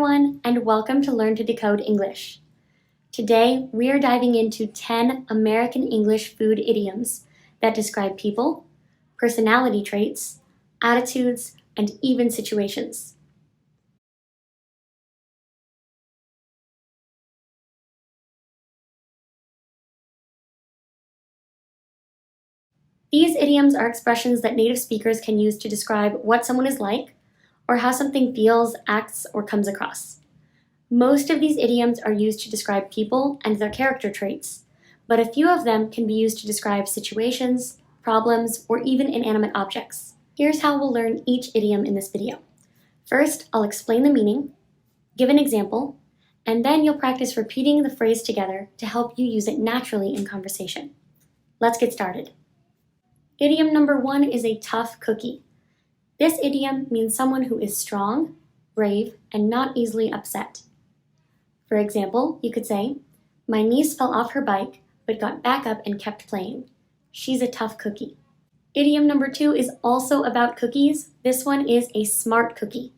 everyone, and welcome to Learn to Decode English. Today, we are diving into 10 American English food idioms that describe people, personality traits, attitudes, and even situations. These idioms are expressions that native speakers can use to describe what someone is like, or how something feels, acts, or comes across. Most of these idioms are used to describe people and their character traits, but a few of them can be used to describe situations, problems, or even inanimate objects. Here's how we'll learn each idiom in this video. First, I'll explain the meaning, give an example, and then you'll practice repeating the phrase together to help you use it naturally in conversation. Let's get started. Idiom number 1 is a tough cookie. This idiom means someone who is strong, brave, and not easily upset. For example, you could say, "My niece fell off her bike, but got back up and kept playing. She's a tough cookie." Idiom number 2 is also about cookies. This one is a smart cookie.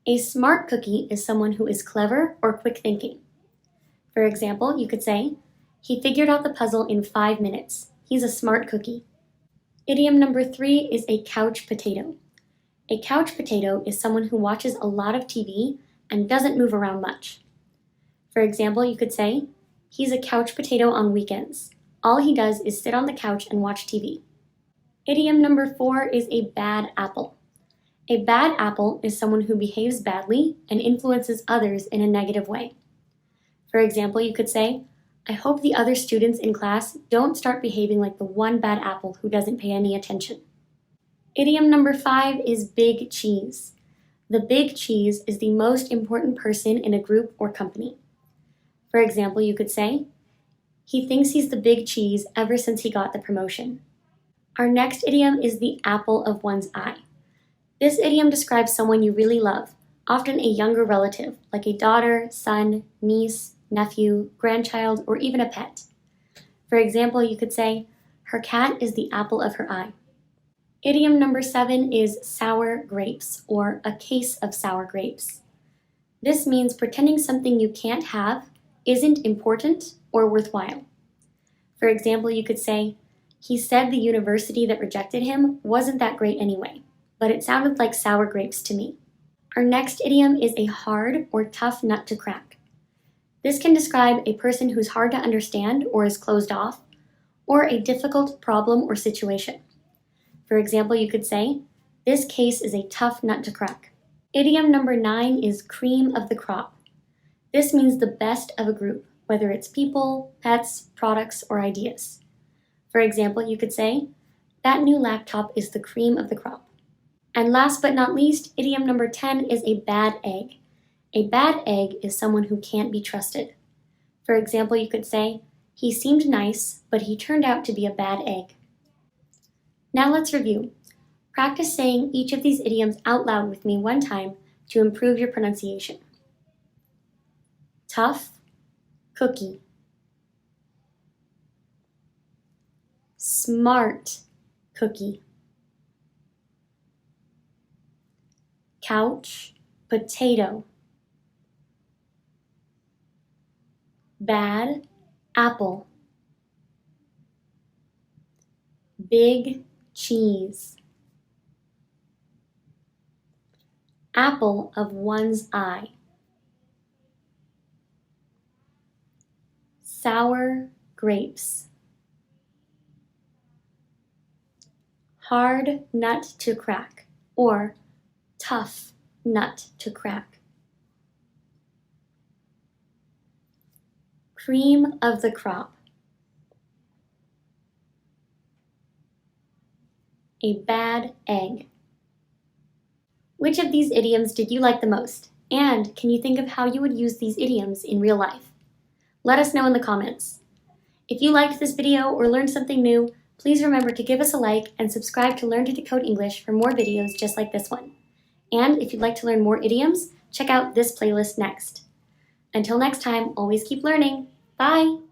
A smart cookie is someone who is clever or quick thinking. For example, you could say, "He figured out the puzzle in 5 minutes. He's a smart cookie." Idiom number 3 is a couch potato. A couch potato is someone who watches a lot of TV and doesn't move around much. For example, you could say, "He's a couch potato on weekends. All he does is sit on the couch and watch TV." Idiom number 4 is a bad apple. A bad apple is someone who behaves badly and influences others in a negative way. For example, you could say, "I hope the other students in class don't start behaving like the one bad apple who doesn't pay any attention." Idiom number 5 is big cheese. The big cheese is the most important person in a group or company. For example, you could say, "He thinks he's the big cheese ever since he got the promotion." Our next idiom is the apple of one's eye. This idiom describes someone you really love, often a younger relative, like a daughter, son, niece, nephew, grandchild, or even a pet. For example, you could say, "Her cat is the apple of her eye." Idiom number 7 is sour grapes, or a case of sour grapes. This means pretending something you can't have isn't important or worthwhile. For example, you could say, "He said the university that rejected him wasn't that great anyway, but it sounded like sour grapes to me." Our next idiom is a hard or tough nut to crack. This can describe a person who's hard to understand or is closed off, or a difficult problem or situation. For example, you could say, "This case is a tough nut to crack." Idiom number 9 is cream of the crop. This means the best of a group, whether it's people, pets, products, or ideas. For example, you could say, "That new laptop is the cream of the crop." And last but not least, idiom number 10 is a bad egg. A bad egg is someone who can't be trusted. For example, you could say, "He seemed nice, but he turned out to be a bad egg." Now let's review. Practice saying each of these idioms out loud with me one time to improve your pronunciation. Tough cookie. Smart cookie. Couch potato. Bad apple. Big cheese. Apple of one's eye. Sour grapes. Hard nut to crack, or tough nut to crack. Cream of the crop. A bad egg. Which of these idioms did you like the most? And can you think of how you would use these idioms in real life? Let us know in the comments. If you liked this video or learned something new, please remember to give us a like and subscribe to Learn to Decode English for more videos just like this one. And if you'd like to learn more idioms, check out this playlist next. Until next time, always keep learning. Bye!